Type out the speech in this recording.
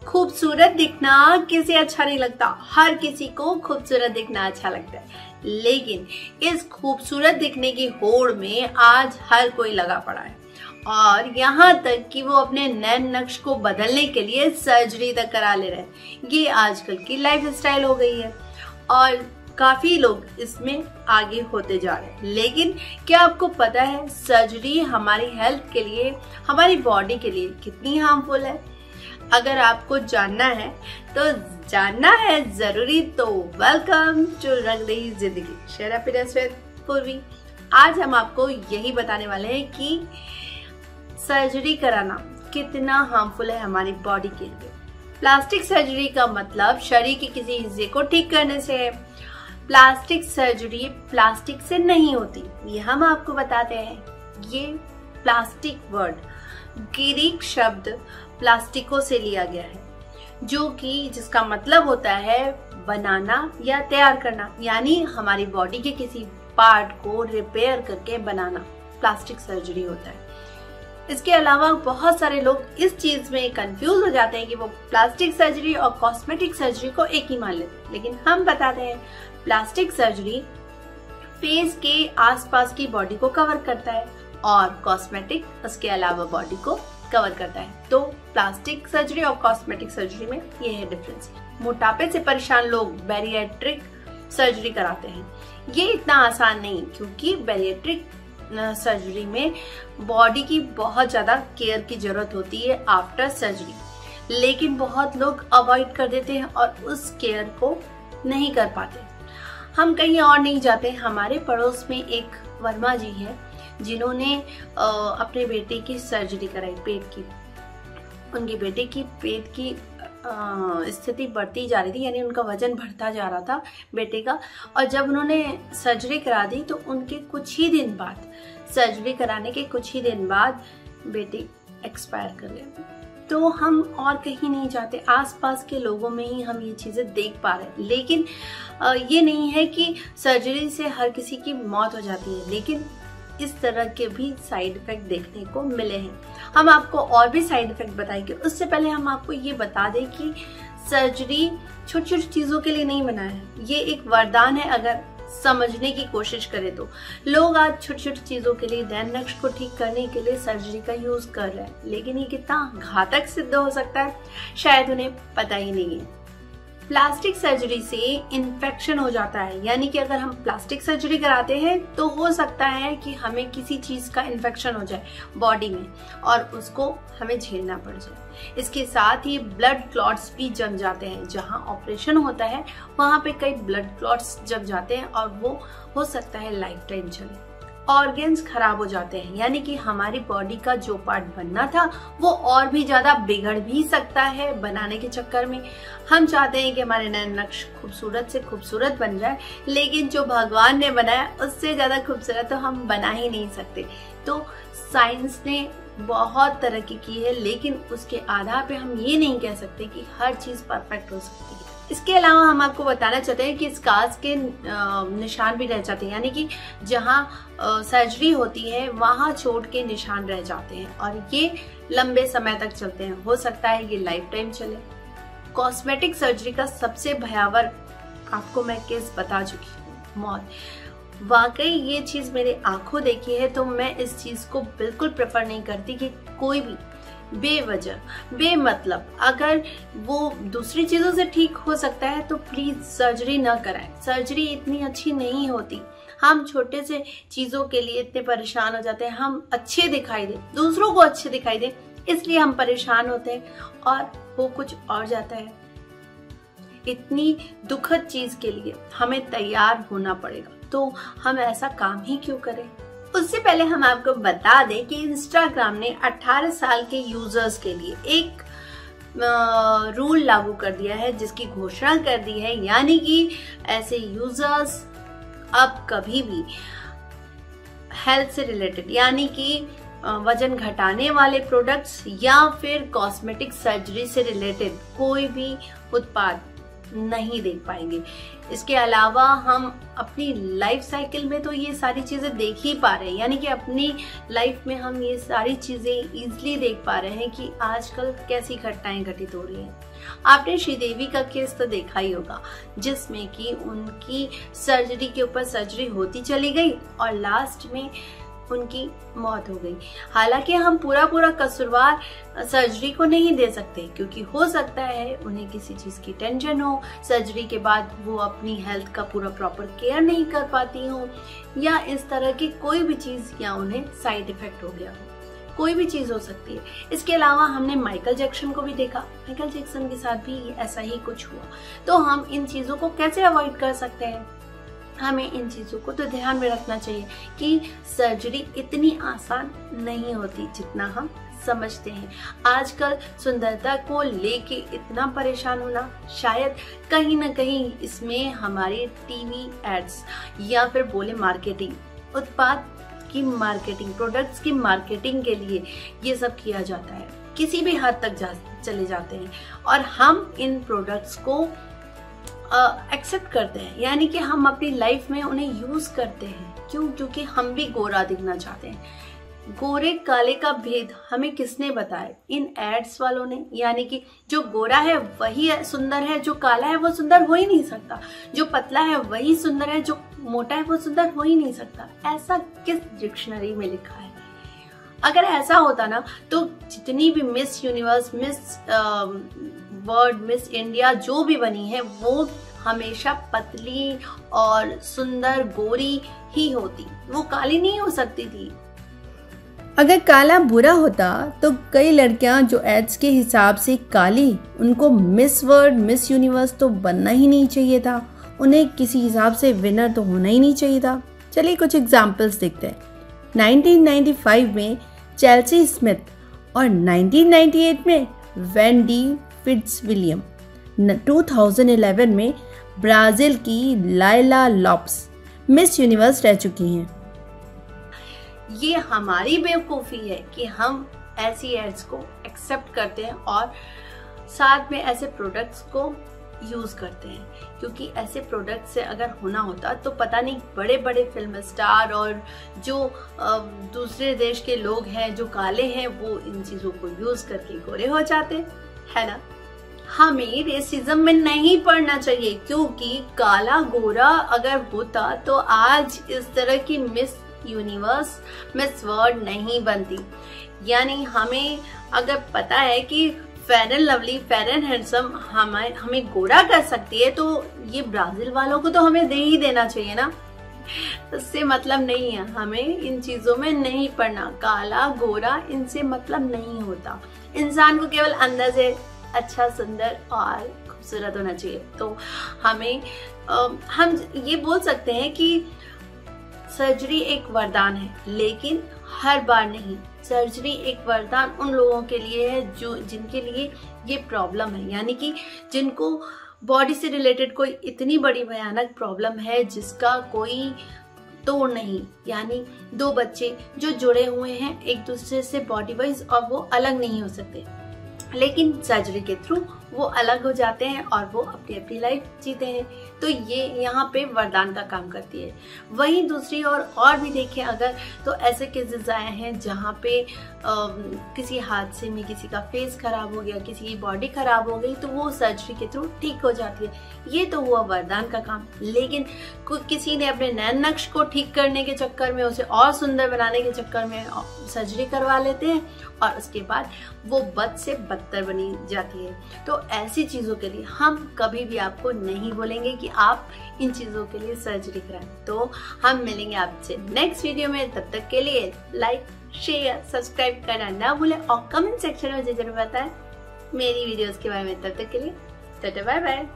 खूबसूरत दिखना किसे अच्छा नहीं लगता, हर किसी को खूबसूरत दिखना अच्छा लगता है। लेकिन इस खूबसूरत दिखने की होड़ में आज हर कोई लगा पड़ा है और यहाँ तक कि वो अपने नैन नक्श को बदलने के लिए सर्जरी तक करा ले रहे हैं। ये आजकल की लाइफ स्टाइल हो गई है और काफी लोग इसमें आगे होते जा रहे हैं। लेकिन क्या आपको पता है सर्जरी हमारी हेल्थ के लिए, हमारी बॉडी के लिए कितनी हार्मफुल है? अगर आपको जानना है तो जानना है जरूरी, तो वेलकम टू रंग रही जिंदगी, शेयर हैप्पीनेस विद पूर्वी। आज हम आपको यही बताने वाले हैं कि सर्जरी कराना कितना हार्मफुल है हमारी बॉडी के लिए। प्लास्टिक सर्जरी का मतलब शरीर के किसी हिस्से को ठीक करने से है। प्लास्टिक सर्जरी प्लास्टिक से नहीं होती, ये हम आपको बताते हैं। ये प्लास्टिक वर्ड ग्रीक शब्द प्लास्टिको से लिया गया है, जो कि जिसका मतलब होता है बनाना या तैयार करना, यानी हमारी बॉडी के किसी पार्ट को रिपेयर करके बनाना प्लास्टिक सर्जरी होता है। इसके अलावा बहुत सारे लोग इस चीज में कंफ्यूज हो जाते हैं कि वो प्लास्टिक सर्जरी और कॉस्मेटिक सर्जरी को एक ही मान लेते हैं। लेकिन हम बताते हैं प्लास्टिक सर्जरी फेस के आसपास की बॉडी को कवर करता है और कॉस्मेटिक उसके अलावा बॉडी को कवर करता है। तो प्लास्टिक सर्जरी और कॉस्मेटिक सर्जरी में ये है डिफरेंस। मोटापे से परेशान लोग बैरिएट्रिक सर्जरी कराते हैं। ये इतना आसान नहीं, क्योंकि बैरिएट्रिक सर्जरी में बॉडी की बहुत ज्यादा केयर की जरूरत होती है आफ्टर सर्जरी। लेकिन बहुत लोग अवॉइड कर देते हैं और उस केयर को नहीं कर पाते। हम कहीं और नहीं जाते, हमारे पड़ोस में एक वर्मा जी है जिन्होंने अपने बेटे की सर्जरी कराई, पेट की। उनके बेटे की पेट की स्थिति बढ़ती जा रही थी, यानी उनका वजन बढ़ता जा रहा था बेटे का। और जब उन्होंने सर्जरी करा दी तो उनके कुछ ही दिन बाद, सर्जरी कराने के कुछ ही दिन बाद बेटे एक्सपायर कर गए। तो हम और कहीं नहीं जाते, आसपास के लोगों में ही हम ये चीजें देख पा रहे हैं। लेकिन ये नहीं है कि सर्जरी से हर किसी की मौत हो जाती है, लेकिन इस तरह के भी साइड इफेक्ट देखने को मिले हैं। हम आपको और भी साइड इफेक्ट बताएंगे। उससे पहले हम आपको ये बता दें कि सर्जरी छोटी छोटी चीजों के लिए नहीं बना है, ये एक वरदान है अगर समझने की कोशिश करें तो। लोग आज छोटी छोटी चीजों के लिए, नैन नक्श को ठीक करने के लिए सर्जरी का यूज कर रहे हैं, लेकिन ये कितना घातक सिद्ध हो सकता है शायद उन्हें पता ही नहीं है। प्लास्टिक सर्जरी से इन्फेक्शन हो जाता है, यानी कि अगर हम प्लास्टिक सर्जरी कराते हैं तो हो सकता है कि हमें किसी चीज का इन्फेक्शन हो जाए बॉडी में और उसको हमें झेलना पड़ जाए। इसके साथ ही ब्लड क्लॉट्स भी जम जाते हैं। जहां ऑपरेशन होता है वहां पे कई ब्लड क्लॉट्स जम जाते हैं और वो हो सकता है लाइफ टाइम चले। ऑर्गन्स खराब हो जाते हैं, यानी कि हमारी बॉडी का जो पार्ट बनना था वो और भी ज्यादा बिगड़ भी सकता है बनाने के चक्कर में। हम चाहते हैं कि हमारे नैन नक्श खूबसूरत से खूबसूरत बन जाए, लेकिन जो भगवान ने बनाया उससे ज्यादा खूबसूरत तो हम बना ही नहीं सकते। तो साइंस ने बहुत तरक्की की है, लेकिन उसके आधार पे हम ये नहीं कह सकते कि हर चीज परफेक्ट हो सकती है। इसके अलावा हम आपको बताना चाहते हैं कि स्कार्स के निशान भी रह जाते हैं, यानी कि जहां सर्जरी होती है वहां चोट के निशान रह जाते हैं और ये लंबे समय तक चलते हैं। हो सकता है ये लाइफ टाइम चले। कॉस्मेटिक सर्जरी का सबसे भयावह आपको मैं केस बता चुकी हूँ, मौत। वाकई ये चीज मेरे आंखों देखी है, तो मैं इस चीज को बिल्कुल प्रेफर नहीं करती कि कोई भी बेवजह, बेमतलब, अगर वो दूसरी चीजों से ठीक हो सकता है तो प्लीज सर्जरी न कराएं। सर्जरी इतनी अच्छी नहीं होती। हम छोटे से चीजों के लिए इतने परेशान हो जाते हैं, हम अच्छे दिखाई दे, दूसरों को अच्छे दिखाई दे, इसलिए हम परेशान होते हैं और वो कुछ और जाता है। इतनी दुखद चीज के लिए हमें तैयार होना पड़ेगा, तो हम ऐसा काम ही क्यों करें। उससे पहले हम आपको बता दें कि इंस्टाग्राम ने 18 साल के यूजर्स के लिए एक रूल लागू कर दिया है, जिसकी घोषणा कर दी है, यानी कि ऐसे यूजर्स अब कभी भी हेल्थ से रिलेटेड, यानी कि वजन घटाने वाले प्रोडक्ट्स या फिर कॉस्मेटिक सर्जरी से रिलेटेड कोई भी उत्पाद नहीं देख पाएंगे। इसके अलावा हम अपनी लाइफ साइकिल में तो ये सारी चीजें देख ही पा रहे हैं, यानी कि अपनी लाइफ में हम ये सारी चीजें इजीली देख पा रहे हैं कि आजकल कैसी घटनाएं घटित हो रही हैं। आपने श्रीदेवी का केस तो देखा ही होगा, जिसमें कि उनकी सर्जरी के ऊपर सर्जरी होती चली गई और लास्ट में उनकी मौत हो गई। हालांकि हम पूरा कसूरवार सर्जरी को नहीं दे सकते, क्योंकि हो सकता है उन्हें किसी चीज की टेंशन हो, सर्जरी के बाद वो अपनी हेल्थ का पूरा प्रॉपर केयर नहीं कर पाती हो, या इस तरह की कोई भी चीज, या उन्हें साइड इफेक्ट हो गया हो, कोई भी चीज हो सकती है। इसके अलावा हमने माइकल जैक्सन को भी देखा, माइकल जैक्सन के साथ भी ऐसा ही कुछ हुआ। तो हम इन चीजों को कैसे अवॉइड कर सकते हैं? हमें इन चीजों को तो ध्यान में रखना चाहिए कि सर्जरी इतनी आसान नहीं होती जितना हम समझते हैं। आजकल सुंदरता को लेके इतना परेशान होना, शायद कहीं ना कहीं इसमें हमारी टीवी एड्स या फिर बोले मार्केटिंग, उत्पाद की मार्केटिंग, प्रोडक्ट्स की मार्केटिंग के लिए ये सब किया जाता है। किसी भी हद तक चले जाते हैं और हम इन प्रोडक्ट्स को एक्सेप्ट करते हैं, यानी कि हम अपनी लाइफ में उन्हें यूज करते हैं। क्यों? क्योंकि हम भी गोरा दिखना चाहते हैं। गोरे काले का भेद हमें किसने बताया? इन एड्स वालों ने। यानी कि जो गोरा है वही सुंदर है, जो काला है वो सुंदर हो ही नहीं सकता, जो पतला है वही सुंदर है, जो मोटा है वो सुंदर हो ही नहीं सकता। ऐसा किस डिक्शनरी में लिखा है? अगर ऐसा होता ना तो जितनी भी miss universe, miss world, miss India जो भी बनी है वो हमेशा पतली और सुंदर गोरी ही होती, वो काली नहीं हो सकती थी। अगर काला बुरा होता तो कई लड़कियां जो एड्स के हिसाब से काली, उनको मिस वर्ल्ड, मिस यूनिवर्स तो बनना ही नहीं चाहिए था, उन्हें किसी हिसाब से विनर तो होना ही नहीं चाहिए था। चलिए कुछ एग्जाम्पल्स देखते हैं। 1995 में चेल्सी स्मिथ और 1998 में वेंडी फिट्जविलियम, 2011 में ब्राजील की लाइला लॉप्स मिस यूनिवर्स रह चुकी हैं। ये हमारी बेवकूफ़ी है कि हम ऐसी एड्स को एक्सेप्ट करते हैं और साथ में ऐसे प्रोडक्ट्स को यूज करते हैं, क्योंकि ऐसे प्रोडक्ट से अगर होना होता तो पता नहीं बड़े बड़े फिल्म स्टार और जो दूसरे देश के लोग हैं जो काले हैं वो इन चीजों को यूज करके गोरे हो जाते, है ना। हमें रेसिज्म में नहीं पड़ना चाहिए, क्योंकि काला गोरा अगर होता तो आज इस तरह की मिस यूनिवर्स, मिस वर्ल्ड नहीं बनती। यानी हमें अगर पता है कि fair and lovely, fair and handsome हमें गोरा कर सकती है, तो ये ब्राजील वालों को तो हमें दे ही देना चाहिए ना। उससे मतलब नहीं है, हमें इन चीजों में नहीं पड़ना। काला गोरा इनसे मतलब नहीं होता। इंसान को केवल अंदर से अच्छा, सुंदर और खूबसूरत होना चाहिए। तो हमें हम ये बोल सकते हैं कि सर्जरी एक वरदान है, लेकिन हर बार नहीं। सर्जरी एक वरदान उन लोगों के लिए है जो जिनके लिए ये प्रॉब्लम है, यानी कि जिनको बॉडी से रिलेटेड कोई इतनी बड़ी भयानक प्रॉब्लम है जिसका कोई तोड़ नहीं। यानी दो बच्चे जो जुड़े हुए हैं एक दूसरे से बॉडी वाइज और वो अलग नहीं हो सकते, लेकिन सर्जरी के थ्रू वो अलग हो जाते हैं और वो अपनी अपनी लाइफ जीते हैं। तो ये यहाँ पे वरदान का काम करती है। वहीं दूसरी और भी देखें अगर, तो ऐसे केसेस आए हैं जहाँ पे किसी हादसे में किसी का फेस खराब हो गया, किसी की बॉडी खराब हो गई, तो वो सर्जरी के थ्रू ठीक हो जाती है। ये तो हुआ वरदान का काम। लेकिन किसी ने अपने नैन नक्श को ठीक करने के चक्कर में, उसे और सुंदर बनाने के चक्कर में सर्जरी करवा लेते हैं और उसके बाद वो बद से बदतर बनी जाती है। तो ऐसी चीजों के लिए हम कभी भी आपको नहीं बोलेंगे कि आप इन चीजों के लिए सर्जरी कराएं। तो हम मिलेंगे आपसे नेक्स्ट वीडियो में। तब तक के लिए लाइक, शेयर, सब्सक्राइब करना ना भूलें और कमेंट सेक्शन में मुझे जरूर बताएं मेरी वीडियोस के बारे में। तब तक के लिए टाटा, बाय बाय।